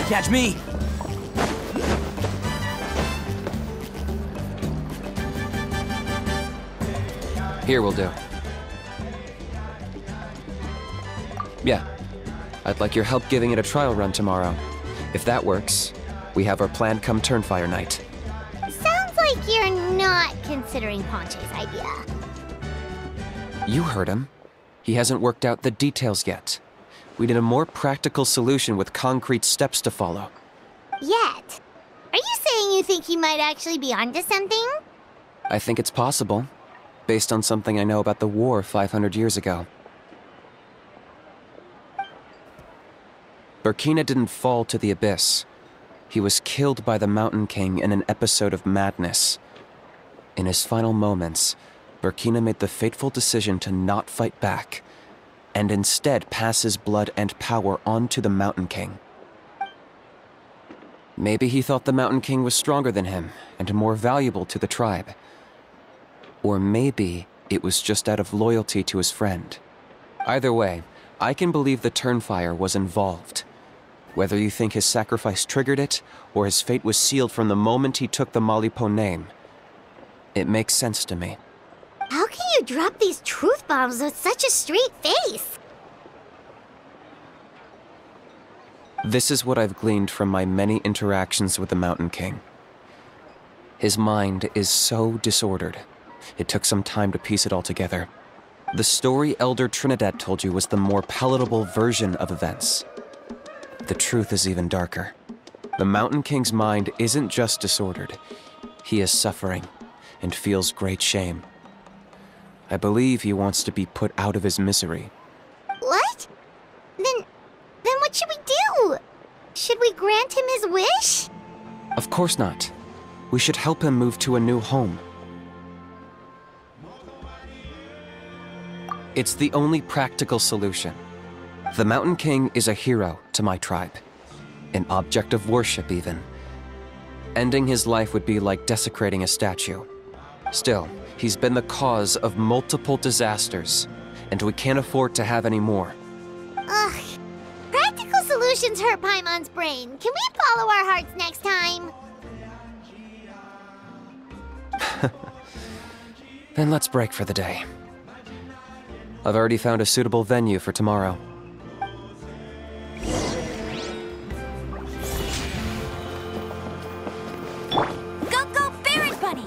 catch me. Here will do. Yeah. I'd like your help giving it a trial run tomorrow. If that works, we have our planned come Turnfire night. Sounds like you're not considering Ponche's idea. You heard him. He hasn't worked out the details yet. We need a more practical solution with concrete steps to follow. Yet? Are you saying you think he might actually be onto something? I think it's possible, based on something I know about the war 500 years ago. Burkina didn't fall to the abyss. He was killed by the Mountain King in an episode of madness. In his final moments, Burkina made the fateful decision to not fight back, and instead pass his blood and power on to the Mountain King. Maybe he thought the Mountain King was stronger than him, and more valuable to the tribe. Or maybe it was just out of loyalty to his friend. Either way, I can believe the Turnfire was involved. Whether you think his sacrifice triggered it, or his fate was sealed from the moment he took the Malipo name, it makes sense to me. How can you drop these truth bombs with such a straight face? This is what I've gleaned from my many interactions with the Mountain King. His mind is so disordered. It took some time to piece it all together. The story Elder Trinidad told you was the more palatable version of events. The truth is even darker. The Mountain King's mind isn't just disordered. He is suffering and feels great shame. I believe he wants to be put out of his misery. What? Then what should we do? Should we grant him his wish? Of course not. We should help him move to a new home. It's the only practical solution. The Mountain King is a hero to my tribe. An object of worship, even. Ending his life would be like desecrating a statue. Still, he's been the cause of multiple disasters, and we can't afford to have any more. Ugh. Practical solutions hurt Paimon's brain. Can we follow our hearts next time? Then let's break for the day. I've already found a suitable venue for tomorrow. Go, go, Ferret Bunny!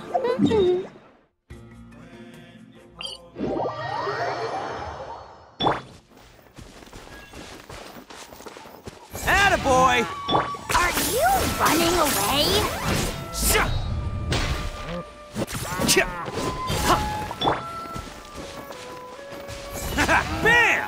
Attaboy! Are you running away? Bam!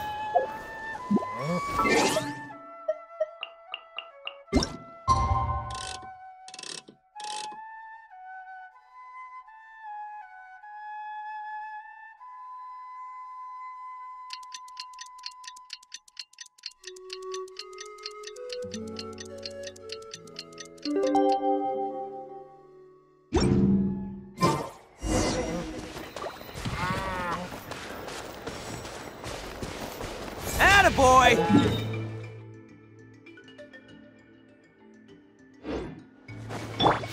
Attaboy!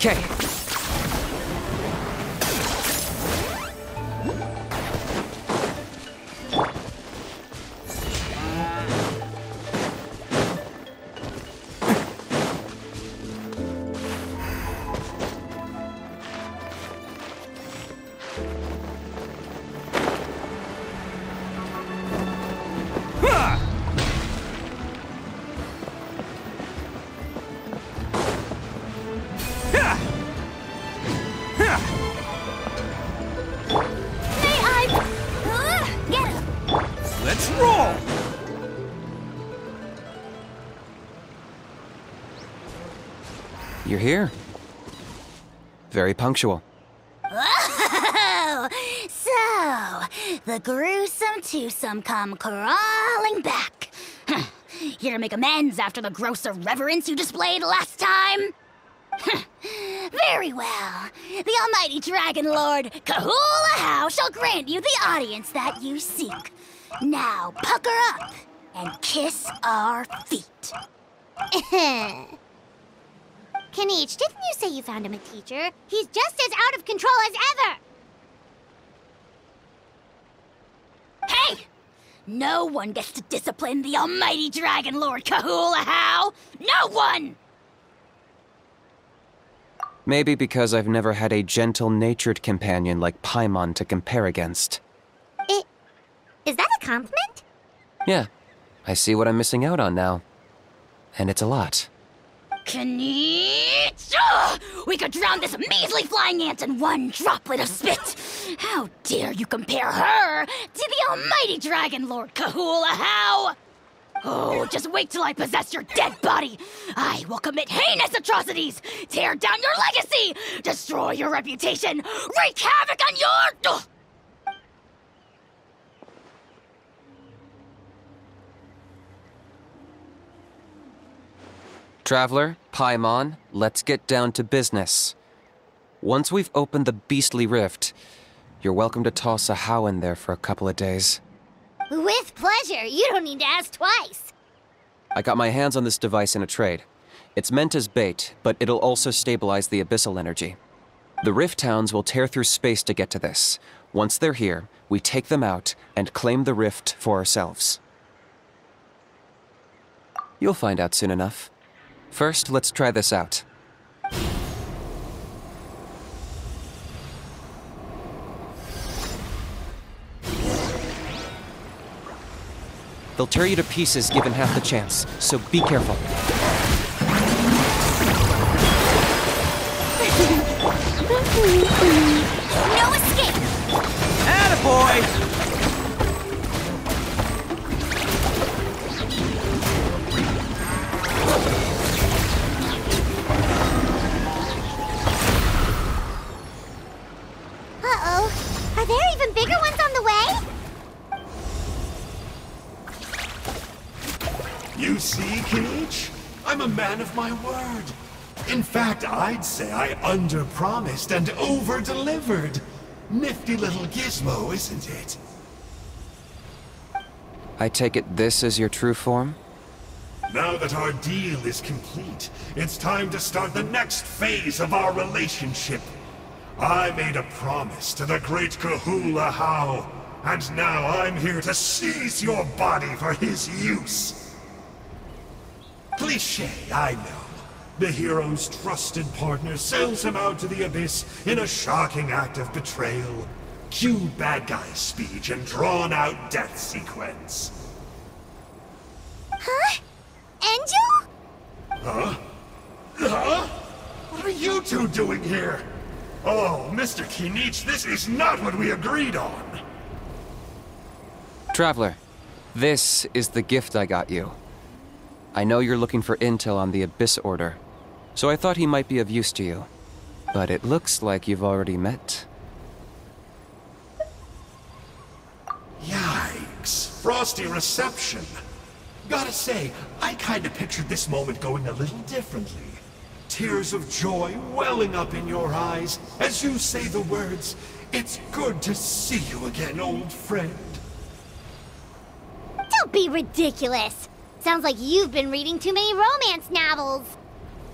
Okay. Let's roll! You're here. Very punctual. Oh, so the gruesome twosome come crawling back. Here to make amends after the gross irreverence you displayed last time? Very well. The almighty Dragon Lord, Kahula How, shall grant you the audience that you seek. Now pucker up and kiss our feet. Kinich, didn't you say you found him a teacher? He's just as out of control as ever! Hey! No one gets to discipline the almighty Dragon Lord Kahula-How! No one! Maybe because I've never had a gentle-natured companion like Paimon to compare against. Is that a compliment? Yeah, I see what I'm missing out on now. And it's a lot. Kinich! Ugh! We could drown this measly flying ant in one droplet of spit! How dare you compare her to the almighty Dragon Lord Kahula-How! Oh, just wait till I possess your dead body! I will commit heinous atrocities! Tear down your legacy! Destroy your reputation! Wreak havoc on your... Ugh! Traveler, Paimon, let's get down to business. Once we've opened the beastly rift, you're welcome to toss a How in there for a couple of days. With pleasure. You don't need to ask twice. I got my hands on this device in a trade. It's meant as bait, but it'll also stabilize the abyssal energy. The Rift Hounds will tear through space to get to this. Once they're here, we take them out and claim the rift for ourselves. You'll find out soon enough. First, let's try this out. They'll tear you to pieces given half the chance, so be careful. No escape! Attaboy! Uh-oh. Are there even bigger ones on the way? You see, Kinich? I'm a man of my word. In fact, I'd say I under-promised and over-delivered. Nifty little gizmo, isn't it? I take it this is your true form? Now that our deal is complete, it's time to start the next phase of our relationship. I made a promise to the great Kahula-How, and now I'm here to seize your body for his use. Cliché, I know. The hero's trusted partner sells him out to the abyss in a shocking act of betrayal. Cue bad guy speech and drawn-out death sequence. Huh? Angel? Huh? Huh? What are you two doing here? Oh, Mr. Kinich, this is not what we agreed on. Traveler, this is the gift I got you. I know you're looking for intel on the Abyss Order, so I thought he might be of use to you. But it looks like you've already met. Yikes. Frosty reception. Gotta say, I kinda pictured this moment going a little differently. Tears of joy welling up in your eyes as you say the words, "It's good to see you again, old friend." Don't be ridiculous. Sounds like you've been reading too many romance novels.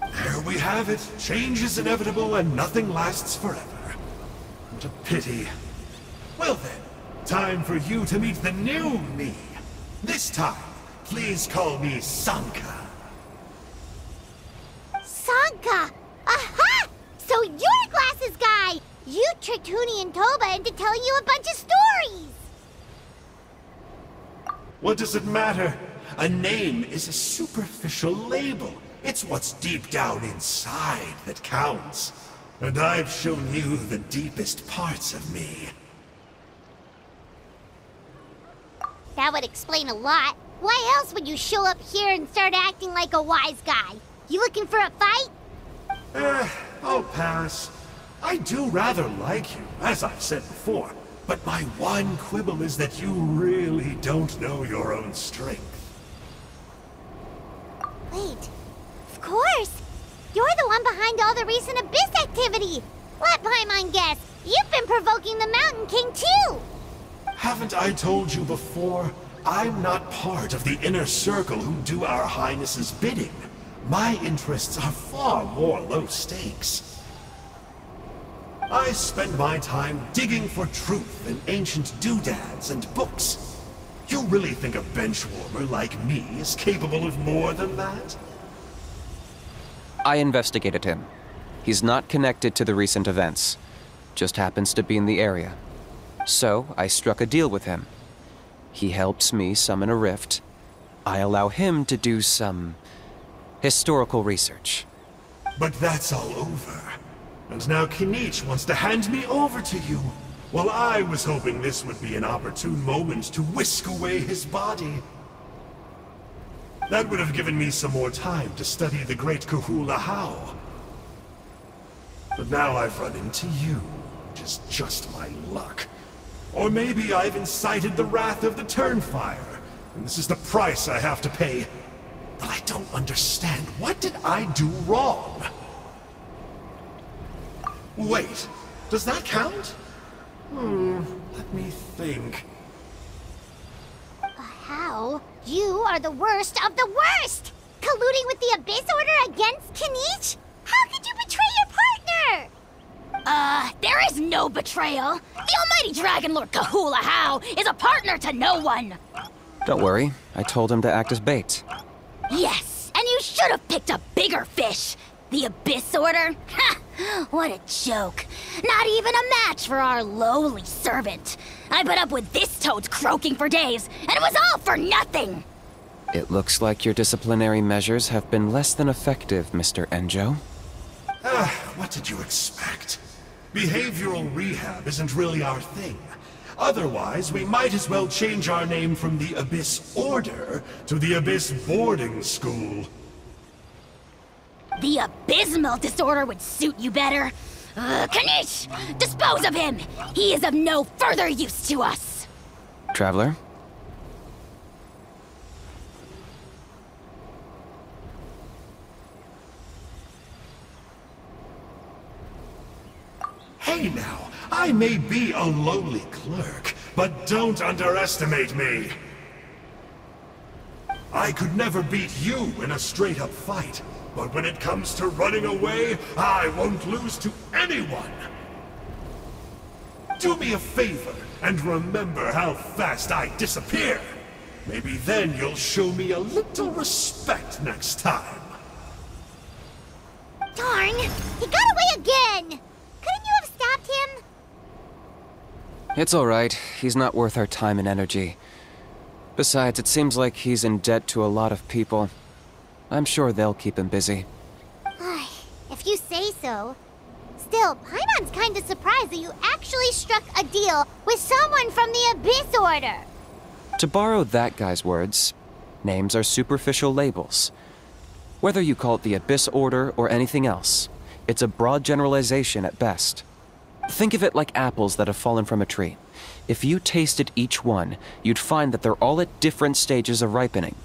There we have it. Change is inevitable and nothing lasts forever. What a pity. Well then, time for you to meet the new me. This time, please call me Sanka. Sanka! Aha! So you're Glasses Guy! You tricked Huni and Toba into telling you a bunch of stories! What does it matter? A name is a superficial label. It's what's deep down inside that counts. And I've shown you the deepest parts of me. That would explain a lot. Why else would you show up here and start acting like a wise guy? You looking for a fight? I'll pass. I do rather like you, as I've said before. But my one quibble is that you really don't know your own strength. Wait. Of course! You're the one behind all the recent Abyss activity! Let Paimon guess, you've been provoking the Mountain King too! Haven't I told you before? I'm not part of the inner circle who do our Highness's bidding. My interests are far more low stakes. I spend my time digging for truth in ancient doodads and books. You really think a benchwarmer like me is capable of more than that? I investigated him. He's not connected to the recent events. Just happens to be in the area. So, I struck a deal with him. He helps me summon a rift. I allow him to do some historical research. But that's all over. And now Kinich wants to hand me over to you. Well, I was hoping this would be an opportune moment to whisk away his body. That would have given me some more time to study the great Kahula How. But now I've run into you, which is just my luck. Or maybe I've incited the wrath of the Turnfire, and this is the price I have to pay. But I don't understand. What did I do wrong? Wait, does that count? Let me think. How? You are the worst of the worst! Colluding with the Abyss Order against Kinich? How could you betray your partner? There is no betrayal. The almighty Dragon Lord Kahula How is a partner to no one. Don't worry, I told him to act as bait. Yes, and you should have picked a bigger fish. The Abyss Order? Ha! What a joke. Not even a match for our lowly servant. I put up with this toad croaking for days, and it was all for nothing. It looks like your disciplinary measures have been less than effective, Mr. Enjo. What did you expect? Behavioral rehab isn't really our thing. Otherwise, we might as well change our name from the Abyss Order to the Abyss Boarding School. The abysmal disorder would suit you better. Kanish! Dispose of him! He is of no further use to us! Traveler? Hey now, I may be a lowly clerk, but don't underestimate me. I could never beat you in a straight-up fight, but when it comes to running away, I won't lose to anyone. Do me a favor, and remember how fast I disappear. Maybe then you'll show me a little respect next time. Darn! He got away again! Couldn't you have stopped him? It's alright. He's not worth our time and energy. Besides, it seems like he's in debt to a lot of people. I'm sure they'll keep him busy. If you say so. Still, Paimon's kinda surprised that you actually struck a deal with someone from the Abyss Order. To borrow that guy's words, names are superficial labels. Whether you call it the Abyss Order or anything else, it's a broad generalization at best. Think of it like apples that have fallen from a tree. If you tasted each one, you'd find that they're all at different stages of ripening.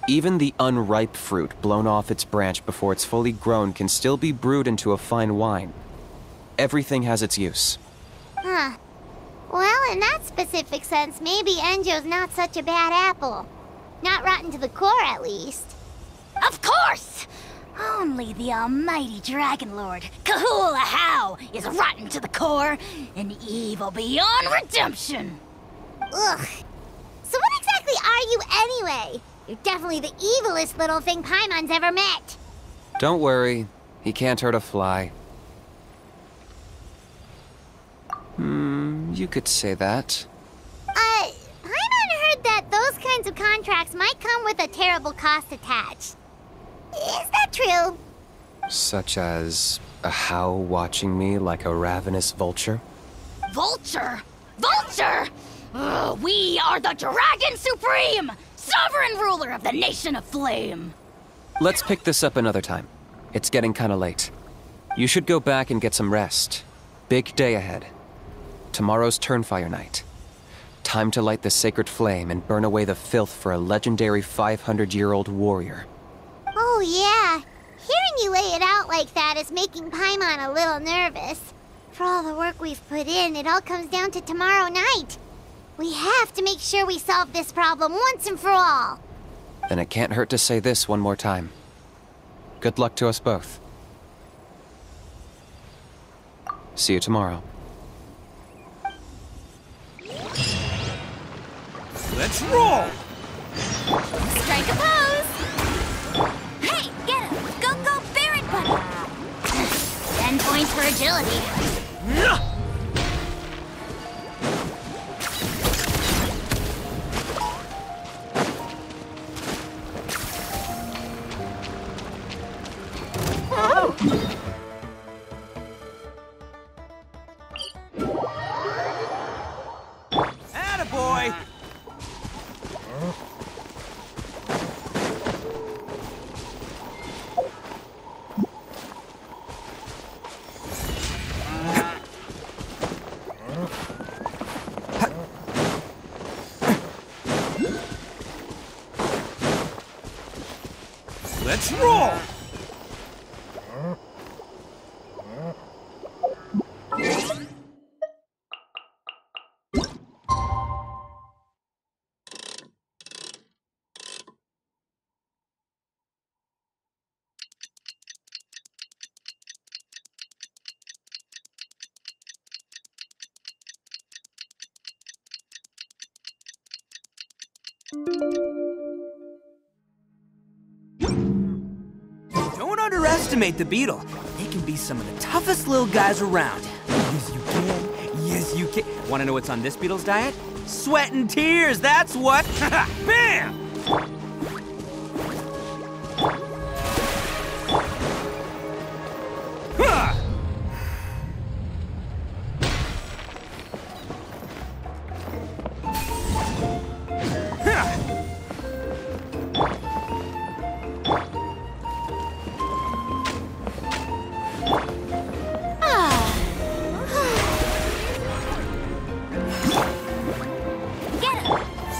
Even the unripe fruit blown off its branch before it's fully grown can still be brewed into a fine wine. Everything has its use. Huh. Well, in that specific sense, maybe Enjo's not such a bad apple. Not rotten to the core, at least. Of course! Only the almighty Dragon Lord, Kahula How, is rotten to the core and evil beyond redemption. Ugh. So what exactly are you anyway? You're definitely the evilest little thing Paimon's ever met. Don't worry, he can't hurt a fly. You could say that. Paimon heard that those kinds of contracts might come with a terrible cost attached. Is that true? Such as a how watching me like a ravenous vulture? Vulture? Vulture? We are the Dragon Supreme, sovereign ruler of the Nation of Flame. Let's pick this up another time. It's getting kinda late. You should go back and get some rest. Big day ahead. Tomorrow's Turnfire night. Time to light the sacred flame and burn away the filth for a legendary 500-year-old warrior. Oh yeah. Hearing you lay it out like that is making Paimon a little nervous. For all the work we've put in, it all comes down to tomorrow night. We have to make sure we solve this problem once and for all. Then it can't hurt to say this one more time. Good luck to us both. See you tomorrow. Let's roll! Strike a pose! Hey, get him! Go, go, Barret Bunny! 10 points for agility. Attaboy! Let's roll! Don't underestimate the beetle. They can be some of the toughest little guys around. Yes, you can. Yes, you can. Want to know what's on this beetle's diet? Sweat and tears, that's what. Bam! Ha!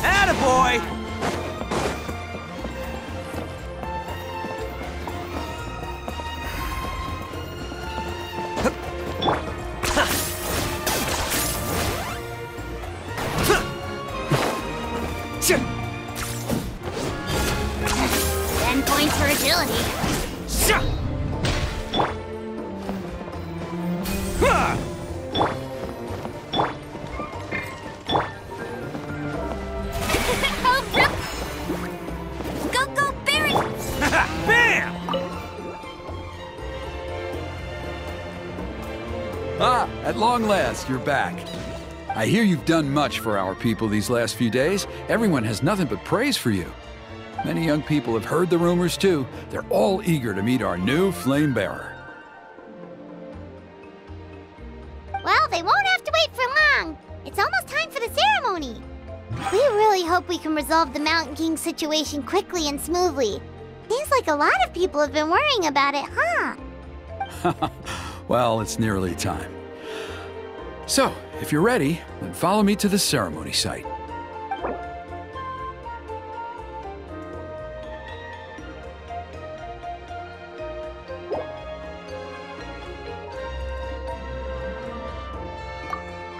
Attaboy! Points for agility. Go, go, Barret! Bam! Ah, at long last, you're back. I hear you've done much for our people these last few days. Everyone has nothing but praise for you. Many young people have heard the rumors too. They're all eager to meet our new flame bearer. Well, they won't have to wait for long. It's almost time for the ceremony. We really hope we can resolve the Mountain King situation quickly and smoothly. Seems like a lot of people have been worrying about it, huh? Well, it's nearly time. So, if you're ready, then follow me to the ceremony site.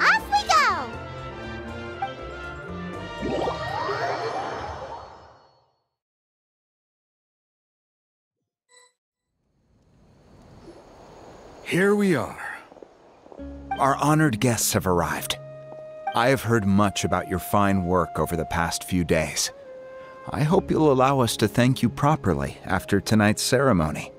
Off we go! Here we are. Our honored guests have arrived. I have heard much about your fine work over the past few days. I hope you'll allow us to thank you properly after tonight's ceremony.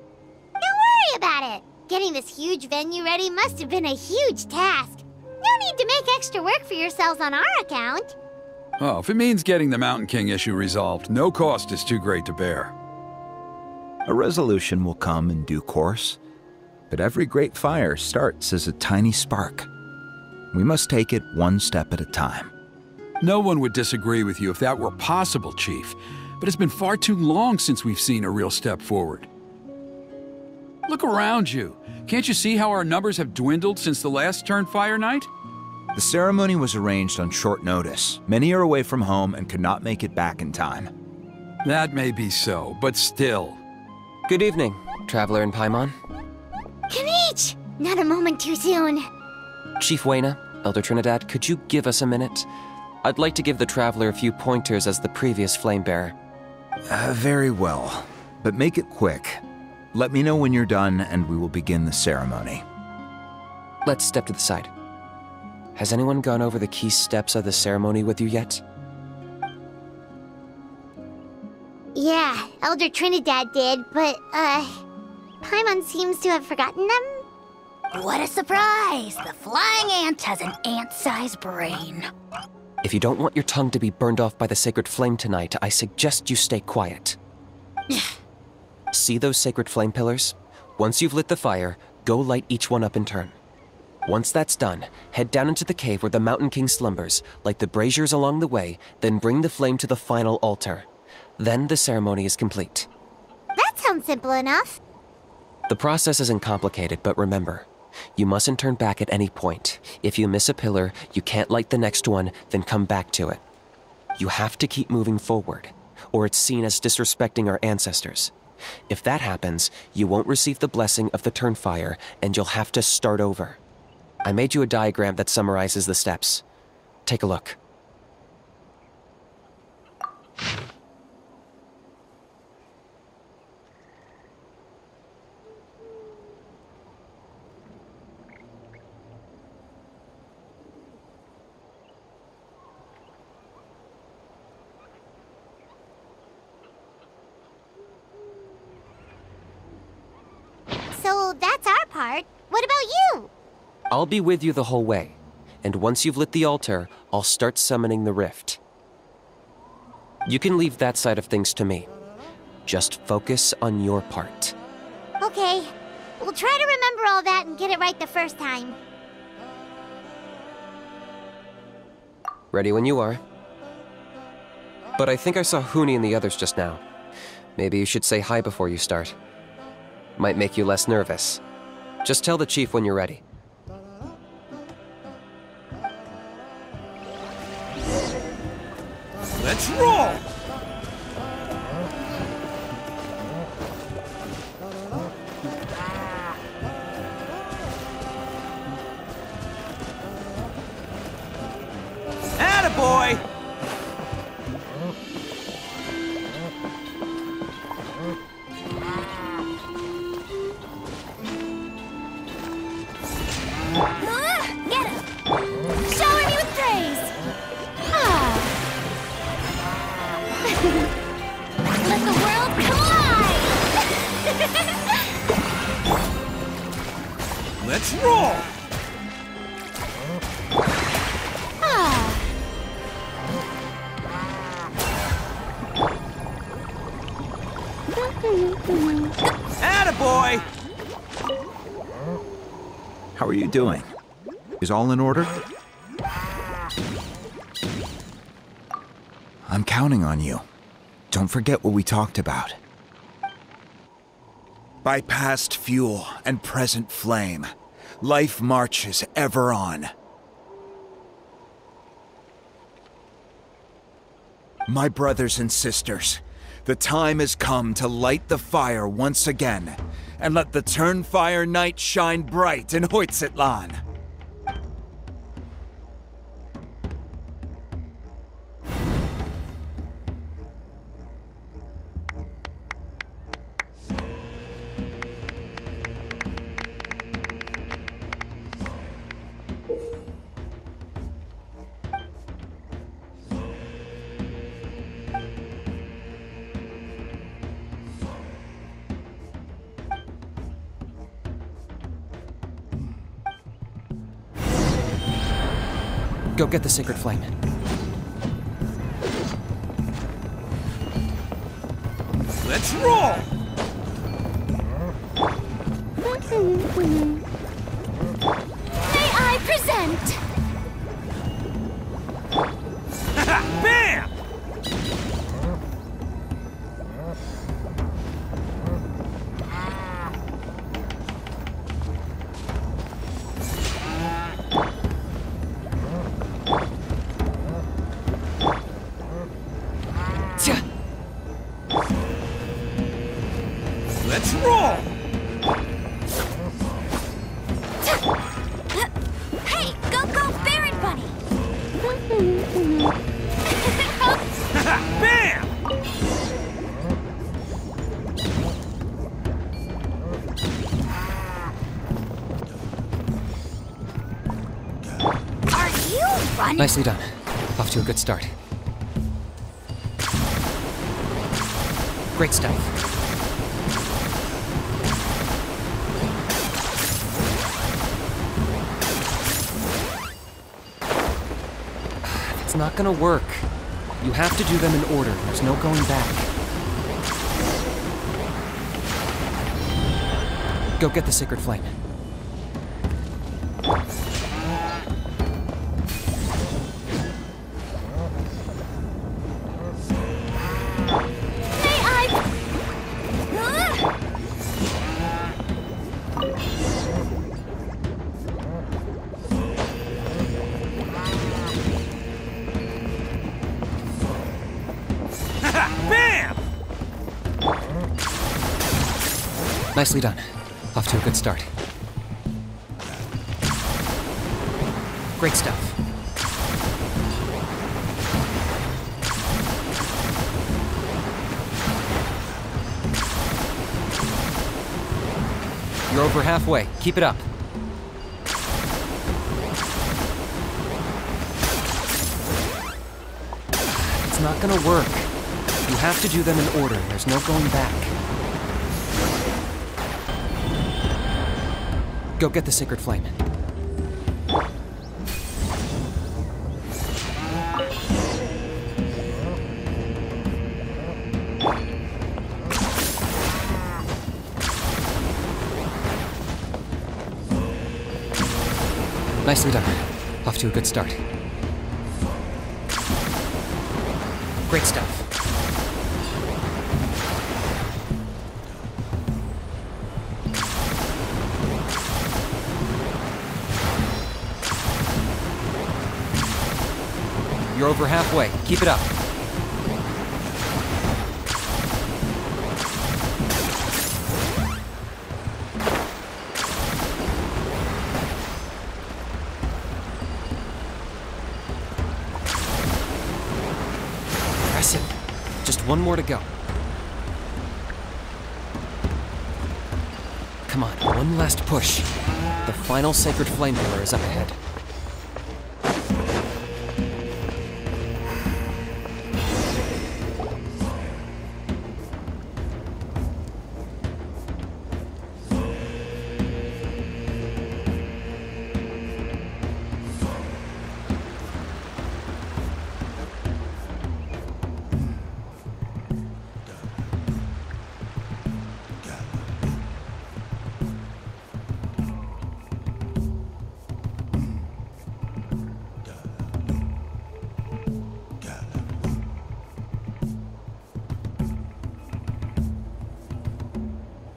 Don't worry about it. Getting this huge venue ready must have been a huge task. No need to make extra work for yourselves on our account. Oh, if it means getting the Mountain King issue resolved, no cost is too great to bear. A resolution will come in due course, but every great fire starts as a tiny spark. We must take it one step at a time. No one would disagree with you if that were possible, Chief, but it's been far too long since we've seen a real step forward. Look around you. Can't you see how our numbers have dwindled since the last Turn Fire night? The ceremony was arranged on short notice. Many are away from home and could not make it back in time. That may be so, but still. Good evening, Traveler in Paimon. Kanich! Not a moment too soon. Chief Wayna, Elder Trinidad, could you give us a minute? I'd like to give the Traveler a few pointers as the previous Flame Bearer. Very well, but make it quick. Let me know when you're done and we will begin the ceremony. Let's step to the side. Has anyone gone over the key steps of the ceremony with you yet? Yeah, Elder Trinidad did, but, Paimon seems to have forgotten them. What a surprise! The flying ant has an ant-sized brain. If you don't want your tongue to be burned off by the sacred flame tonight, I suggest you stay quiet. See those sacred flame pillars? Once you've lit the fire, go light each one up in turn. Once that's done, head down into the cave where the Mountain King slumbers, light the braziers along the way, then bring the flame to the final altar. Then the ceremony is complete. That sounds simple enough. The process isn't complicated, but remember, you mustn't turn back at any point. If you miss a pillar, you can't light the next one, then come back to it. You have to keep moving forward, or it's seen as disrespecting our ancestors. If that happens, you won't receive the blessing of the Turnfire, and you'll have to start over. I made you a diagram that summarizes the steps. Take a look. So that's our part. What about you? I'll be with you the whole way, and once you've lit the altar, I'll start summoning the rift. You can leave that side of things to me. Just focus on your part. Okay. We'll try to remember all that and get it right the first time. Ready when you are. But I think I saw Huni and the others just now. Maybe you should say hi before you start. Might make you less nervous. Just tell the chief when you're ready. Let's roll! Attaboy! Get him! Shower me with praise! Let the world collide! Let's roll! Attaboy! How are you doing? Is all in order? I'm counting on you. Don't forget what we talked about. By past fuel and present flame, life marches ever on. My brothers and sisters, the time has come to light the fire once again, and let the Turnfire night shine bright in Hoytzitlan. Go get the sacred flame. Let's roll! May I present? Bam! Let's roll! Hey, go, Baron Bunny! Bam! Nicely done. Off to a good start. Great stuff. It's not gonna work. You have to do them in order. There's no going back. Go get the sacred flame. Bam! Nicely done. Off to a good start. Great stuff. You're over halfway. Keep it up. It's not gonna work. You have to do them in order. There's no going back. Go get the sacred flame. Nicely done. Off to a good start. Great stuff. You're over halfway. Keep it up. Impressive. Just one more to go. Come on, one last push. The final sacred flame pillar is up ahead.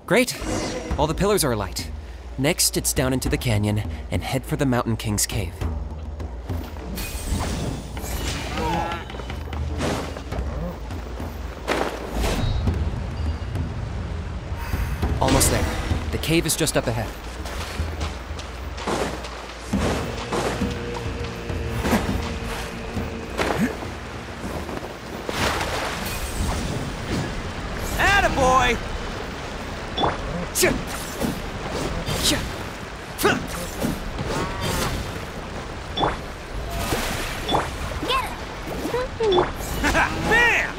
Great! All the pillars are alight. Next, it's down into the canyon and head for the Mountain King's cave. Almost there. The cave is just up ahead. Attaboy! Bam!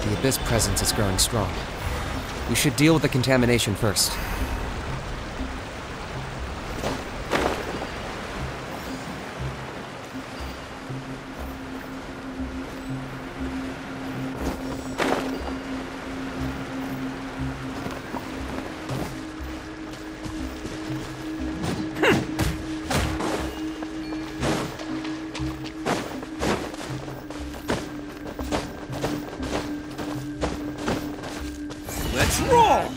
The Abyss presence is growing strong. We should deal with the contamination first. Let's roll!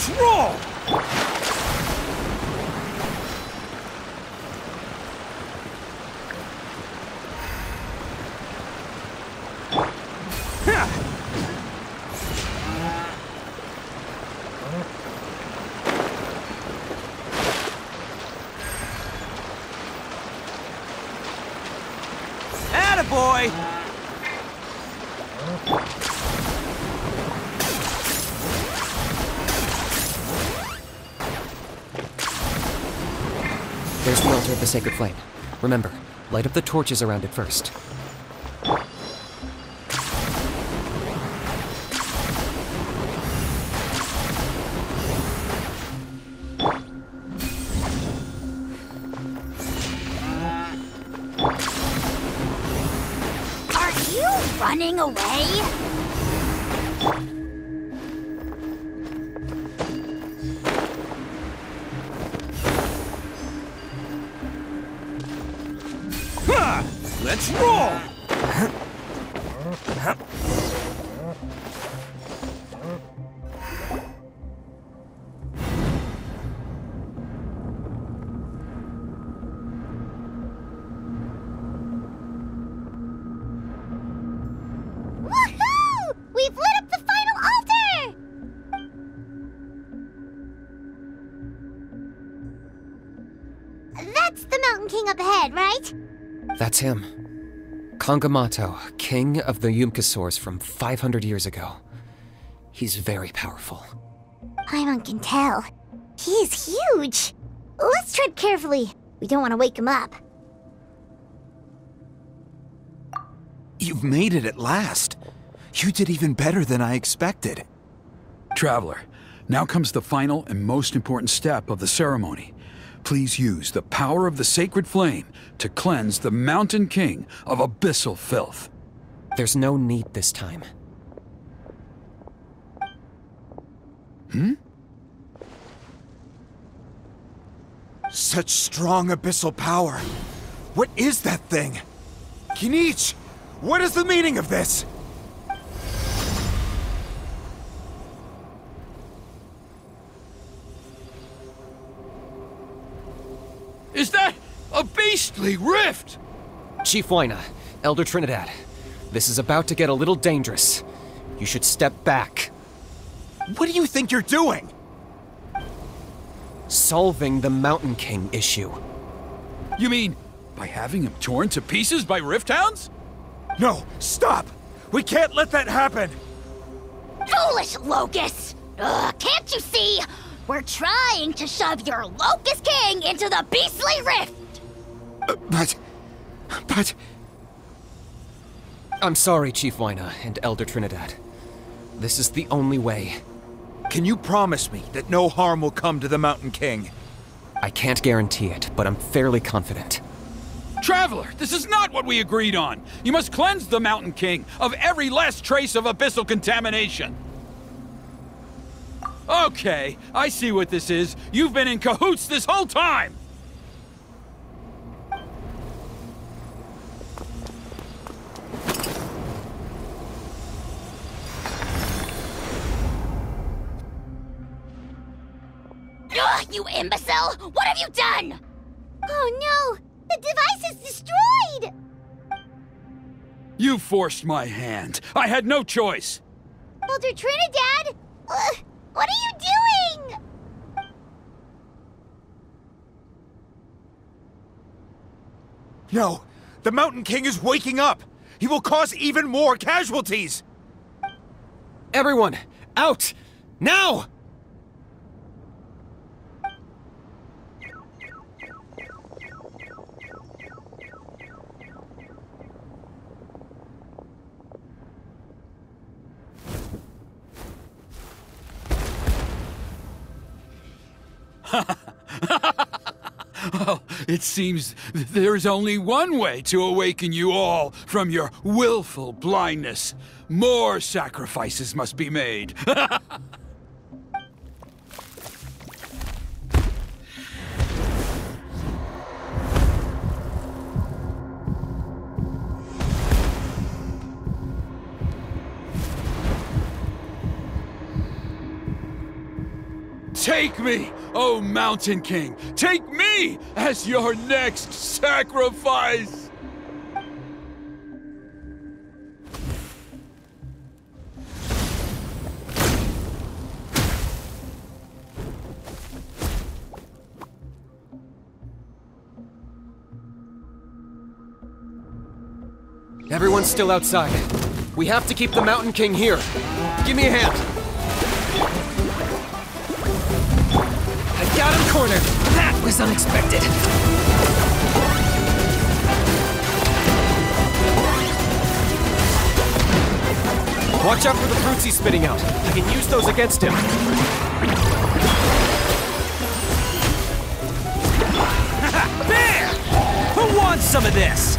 Let's roll! Attaboy! There's the altar of the sacred flame. Remember, light up the torches around it first. Are you running away? Let's roll! Woohoo! We've lit up the final altar! That's the Mountain King up ahead, right? That's him. Kangamato, king of the Yumkasaurs from 500 years ago. He's very powerful. Paimon can tell. He's huge. Let's tread carefully. We don't want to wake him up. You've made it at last. You did even better than I expected. Traveler, now comes the final and most important step of the ceremony. Please use the power of the sacred flame to cleanse the Mountain King of abyssal filth. There's no need this time. Such strong abyssal power. What is that thing? Kinich, what is the meaning of this? Is that a beastly rift? Chief Waina, Elder Trinidad, this is about to get a little dangerous. You should step back. What do you think you're doing? Solving the Mountain King issue. You mean by having him torn to pieces by rift hounds? No, stop! We can't let that happen! Foolish Locust! Can't you see? We're trying to shove your Locust King into the beastly rift! But... I'm sorry, Chief Waina and Elder Trinidad. This is the only way. Can you promise me that no harm will come to the Mountain King? I can't guarantee it, but I'm fairly confident. Traveler, this is not what we agreed on. You must cleanse the Mountain King of every last trace of abyssal contamination. Okay, I see what this is. You've been in cahoots this whole time! Ugh, you imbecile! What have you done? Oh no! The device is destroyed! You forced my hand. I had no choice. Elder Trinidad! What are you doing? No! The Mountain King is waking up! He will cause even more casualties! Everyone, out! Now! Well, it seems there's only one way to awaken you all from your willful blindness. More sacrifices must be made. Take me, oh Mountain King! Take me as your next sacrifice! Everyone's still outside. We have to keep the Mountain King here. Give me a hand. I got him cornered. That was unexpected. Watch out for the fruits he's spitting out. I can use those against him. There! Who wants some of this?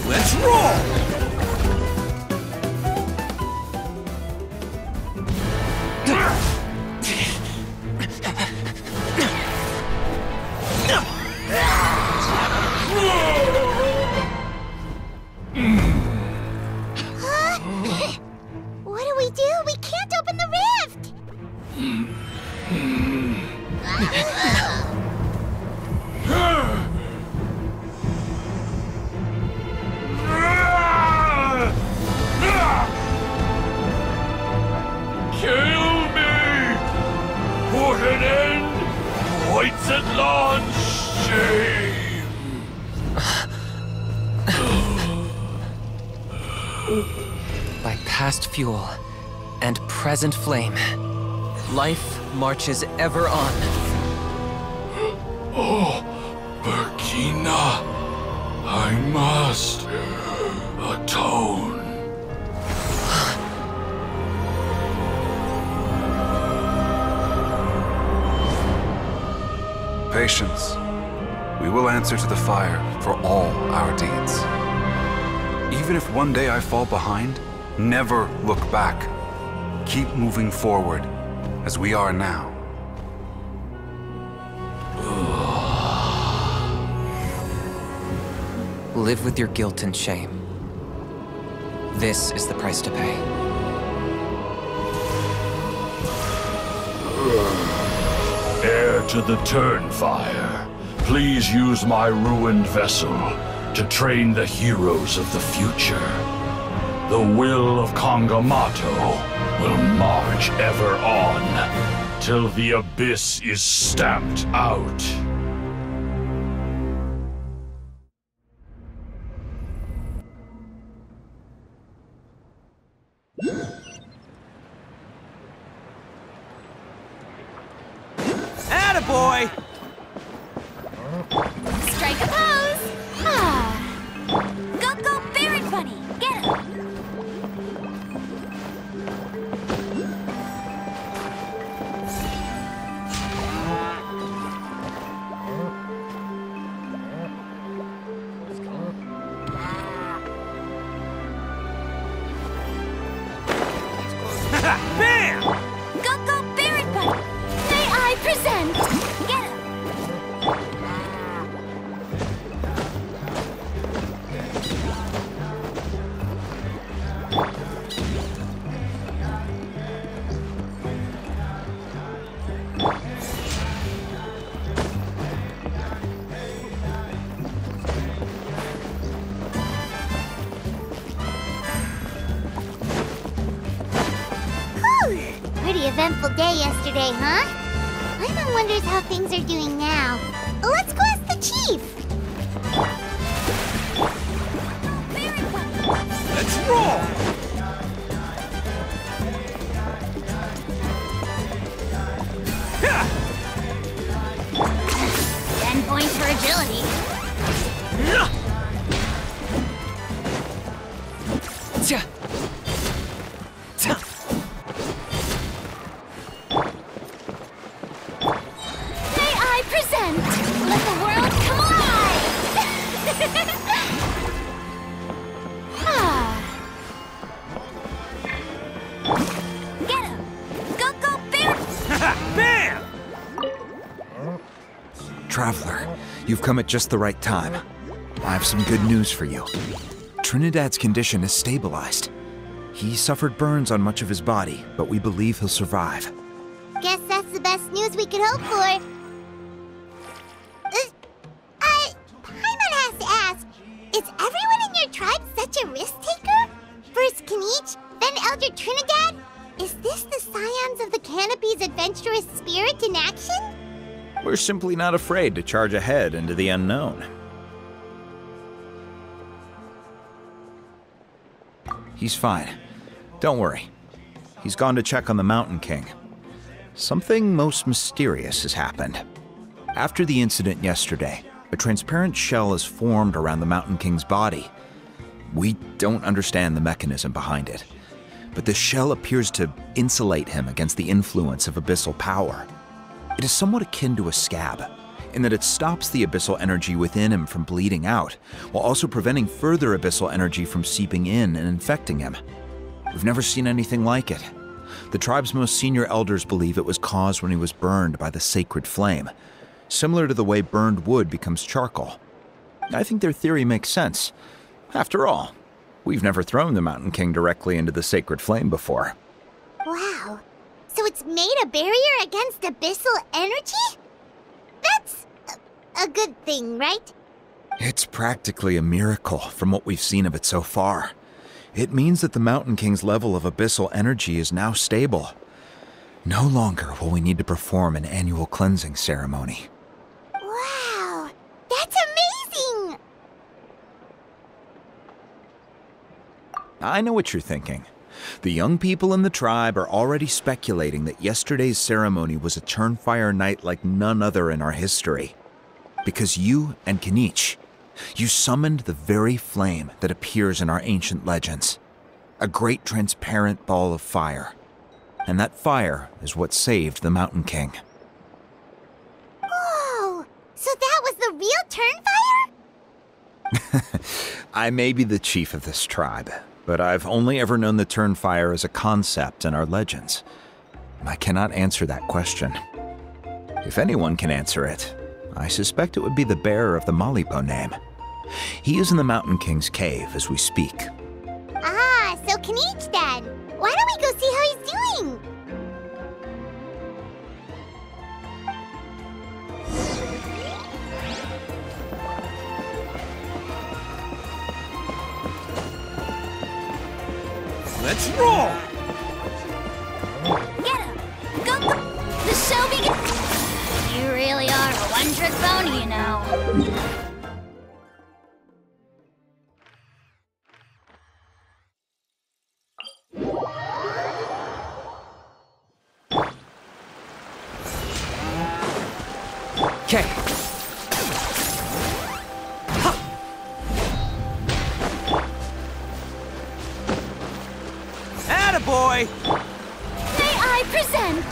Let's roll! What do we do? We can't open the rift! Kill me! Put an end to White's Atlan's shame! By past fuel and present flame, life marches ever on. Oh, Burkina, I must atone. Patience. We will answer to the fire for all our deeds. Even if one day I fall behind, never look back. Keep moving forward, as we are now. Live with your guilt and shame. This is the price to pay. Heir to the Turnfire, please use my ruined vessel to train the heroes of the future. The will of Kangamato will march ever on, till the abyss is stamped out. Attaboy! Strike a pose! Ah. Go, Barret Bunny! Get him! Bam! Go, Barret Bunny! May I present? Get him! Pretty eventful day yesterday, huh? Paimon wonders how things are doing now. Let's go ask the chief! Let's roll! Ha! 10 points for agility. Tja. Tja. May I present? Let the world come alive! Ah. Get him! Go, Barret! Bam! Traveler, you've come at just the right time. I have some good news for you. Trinidad's condition is stabilized. He suffered burns on much of his body, but we believe he'll survive. Guess that's the best news we could hope for. Paimon has to ask, is everyone in your tribe such a risk-taker? First Kinich, then Elder Trinidad? Is this the scions of the Canopy's adventurous spirit in action? We're simply not afraid to charge ahead into the unknown. He's fine. Don't worry. He's gone to check on the Mountain King. Something most mysterious has happened. After the incident yesterday, a transparent shell has formed around the Mountain King's body. We don't understand the mechanism behind it, but the shell appears to insulate him against the influence of abyssal power. It is somewhat akin to a scab, in that it stops the abyssal energy within him from bleeding out, while also preventing further abyssal energy from seeping in and infecting him. We've never seen anything like it. The tribe's most senior elders believe it was caused when he was burned by the sacred flame, similar to the way burned wood becomes charcoal. I think their theory makes sense. After all, we've never thrown the Mountain King directly into the sacred flame before. Wow. So it's made a barrier against abyssal energy? That's a good thing, right? It's practically a miracle from what we've seen of it so far. It means that the Mountain King's level of abyssal energy is now stable. No longer will we need to perform an annual cleansing ceremony. Wow, that's amazing! I know what you're thinking. The young people in the tribe are already speculating that yesterday's ceremony was a Turnfire night like none other in our history. Because you and Kinich, you summoned the very flame that appears in our ancient legends. A great transparent ball of fire. And that fire is what saved the Mountain King. Whoa! So that was the real Turnfire? I may be the chief of this tribe, but I've only ever known the Turnfire as a concept in our legends. I cannot answer that question. If anyone can answer it, I suspect it would be the bearer of the Malipo name. He is in the Mountain King's cave as we speak. Ah, so Kinich then. Why don't we go see how he's doing? Let's roll! Get him! Go! The show begins! You really are a one-trick pony, you know. Okay. Attaboy! May I present?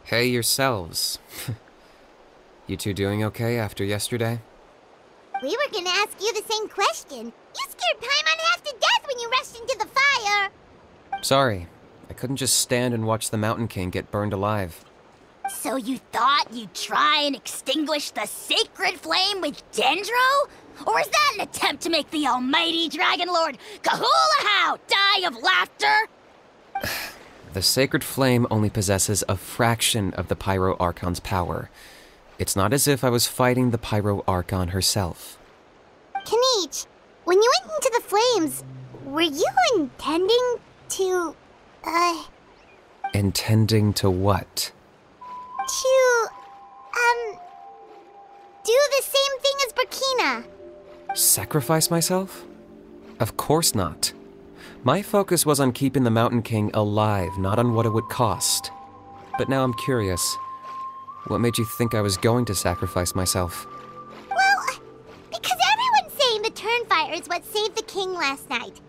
Hey yourselves. You two doing okay after yesterday? We were gonna ask you the same question. You scared Paimon half to death when you rushed into the fire. Sorry, I couldn't just stand and watch the Mountain King get burned alive. So you thought you'd try and extinguish the sacred flame with Dendro? Or is that an attempt to make the almighty Dragon Lord Kahulahau die of laughter? The sacred flame only possesses a fraction of the Pyro Archon's power. It's not as if I was fighting the Pyro Archon herself. Kinich, when you went into the flames, were you intending to, Intending to what? to, do the same thing as Burkina? Sacrifice myself? Of course not. My focus was on keeping the Mountain King alive, not on what it would cost. But now I'm curious. What made you think I was going to sacrifice myself? Well, because everyone's saying the Turnfire is what saved the king last night.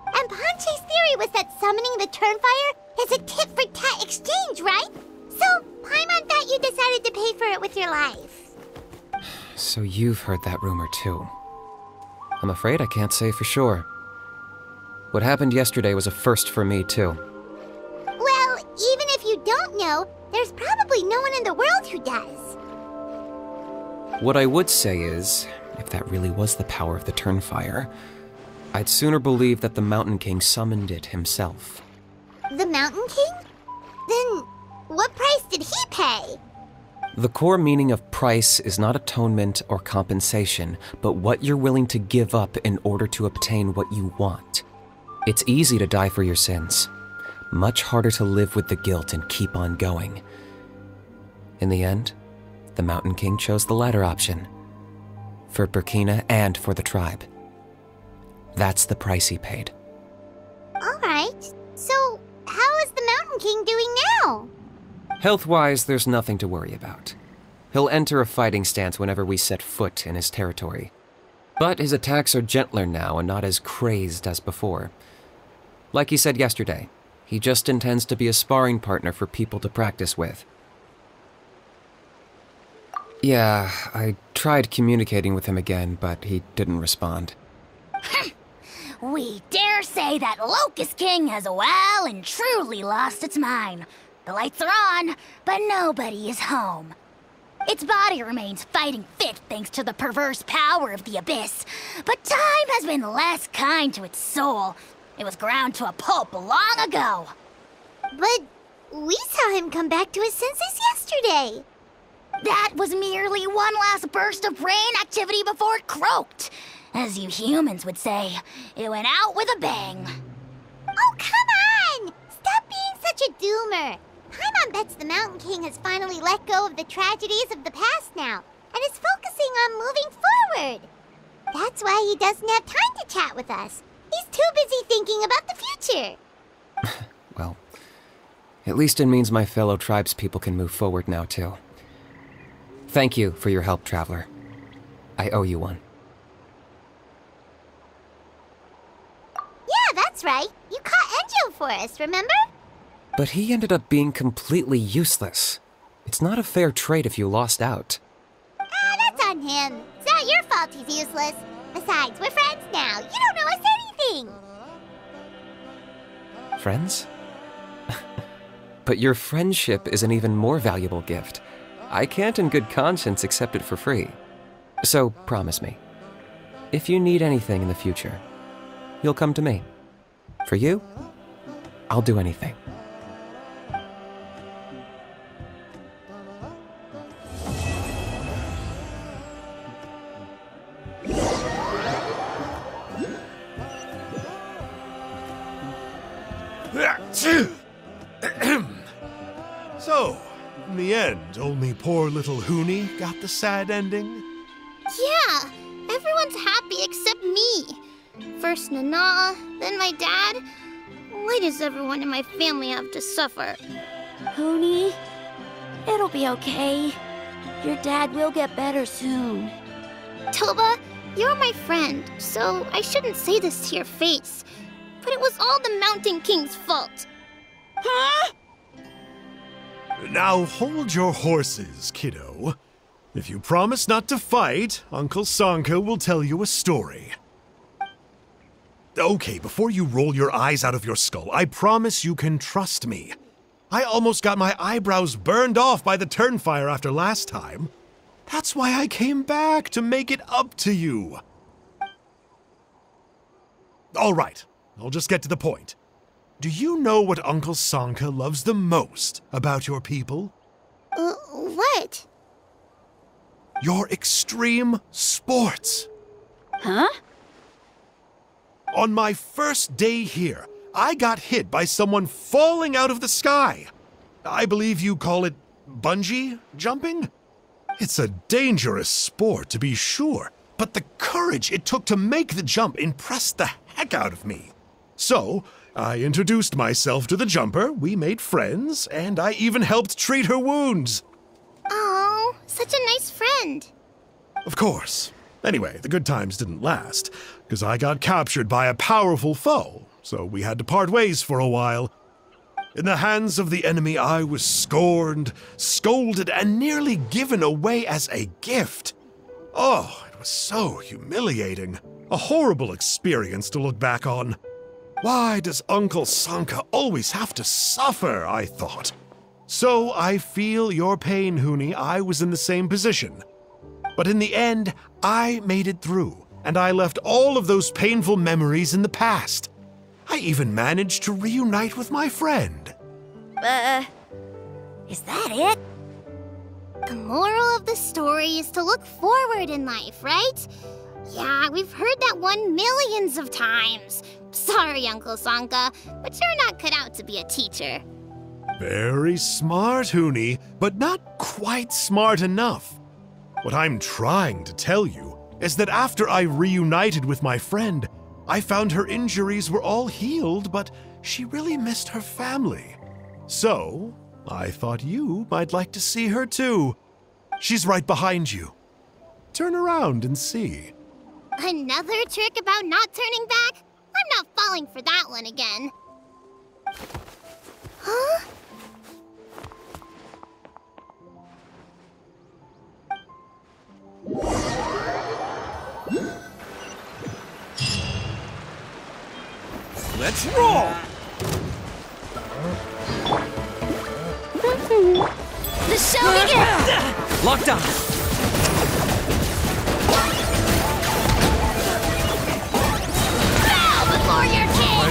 And Ponche's theory was that summoning the Turnfire is a tit-for-tat exchange, right? So, Paimon thought you decided to pay for it with your life. So you've heard that rumor too. I'm afraid I can't say for sure. What happened yesterday was a first for me too. Well, even if you don't know, there's probably no one in the world who does. What I would say is, if that really was the power of the Turnfire, I'd sooner believe that the Mountain King summoned it himself. The Mountain King? Then, what price did he pay? The core meaning of price is not atonement or compensation, but what you're willing to give up in order to obtain what you want. It's easy to die for your sins. Much harder to live with the guilt and keep on going. In the end, the Mountain King chose the latter option. For Burkina and for the tribe. That's the price he paid. Alright, so how is the Mountain King doing now? Health-wise, there's nothing to worry about. He'll enter a fighting stance whenever we set foot in his territory. But his attacks are gentler now and not as crazed as before. Like he said yesterday, he just intends to be a sparring partner for people to practice with. Yeah, I tried communicating with him again, but he didn't respond. We dare say that Locust King has well and truly lost its mind. The lights are on, but nobody is home. Its body remains fighting fit thanks to the perverse power of the Abyss, but time has been less kind to its soul. It was ground to a pulp long ago. But we saw him come back to his senses yesterday. That was merely one last burst of brain activity before it croaked. As you humans would say, it went out with a bang. Oh, come on! Stop being such a doomer. Paimon bets the Mountain King has finally let go of the tragedies of the past now, and is focusing on moving forward. That's why he doesn't have time to chat with us. He's too busy thinking about the future. Well, at least it means my fellow tribespeople can move forward now, too. Thank you for your help, Traveler. I owe you one. Yeah, that's right. You caught Enjo for us, remember? But he ended up being completely useless. It's not a fair trade if you lost out. That's on him. It's not your fault he's useless. Besides, we're friends now. You don't owe us anything. Friends? But your friendship is an even more valuable gift. I can't in good conscience accept it for free. So promise me, if you need anything in the future, you'll come to me. For you, I'll do anything. So, in the end, only poor little Huni got the sad ending? Yeah, everyone's happy except me. First Nana, then my dad. Why does everyone in my family have to suffer? Huni, it'll be okay. Your dad will get better soon. Toba, you're my friend, so I shouldn't say this to your face. But it was all the Mountain King's fault. Huh? Now hold your horses, kiddo. If you promise not to fight, Uncle Sanka will tell you a story. Okay, before you roll your eyes out of your skull, I promise you can trust me. I almost got my eyebrows burned off by the Turnfire after last time. That's why I came back, to make it up to you. All right, I'll just get to the point. Do you know what Uncle Sanka loves the most about your people? What? Your extreme sports. Huh? On my first day here, I got hit by someone falling out of the sky. I believe you call it bungee jumping? It's a dangerous sport, to be sure, but the courage it took to make the jump impressed the heck out of me. So, I introduced myself to the jumper, we made friends, and I even helped treat her wounds. Oh, such a nice friend. Of course. Anyway, the good times didn't last, because I got captured by a powerful foe, so we had to part ways for a while. In the hands of the enemy, I was scorned, scolded, and nearly given away as a gift. Oh, it was so humiliating. A horrible experience to look back on. Why does Uncle Sanka always have to suffer, I thought. So I feel your pain, Huni. I was in the same position. But in the end, I made it through, and I left all of those painful memories in the past. I even managed to reunite with my friend. Is that it? The moral of the story is to look forward in life, right? Yeah, we've heard that one millions of times. Sorry, Uncle Sanka, but you're not cut out to be a teacher. Very smart, Huni, but not quite smart enough. What I'm trying to tell you is that after I reunited with my friend, I found her injuries were all healed, but she really missed her family. So, I thought you might like to see her too. She's right behind you. Turn around and see. Another trick about not turning back? I'm not falling for that one again. Huh? Let's roll! The show begins! Locked on! Bow before your king!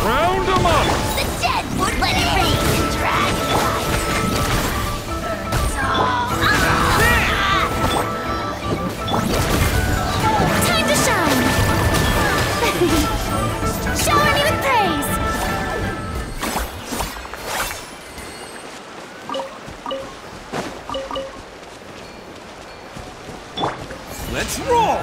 Round 'em up! The dead would let it rain and drag Time to shine! Shower me with praise! Let's roll!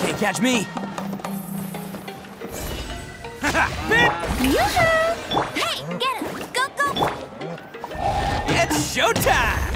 Can't catch me! Yoo-hoo! Hey, get him! Go, go! It's showtime!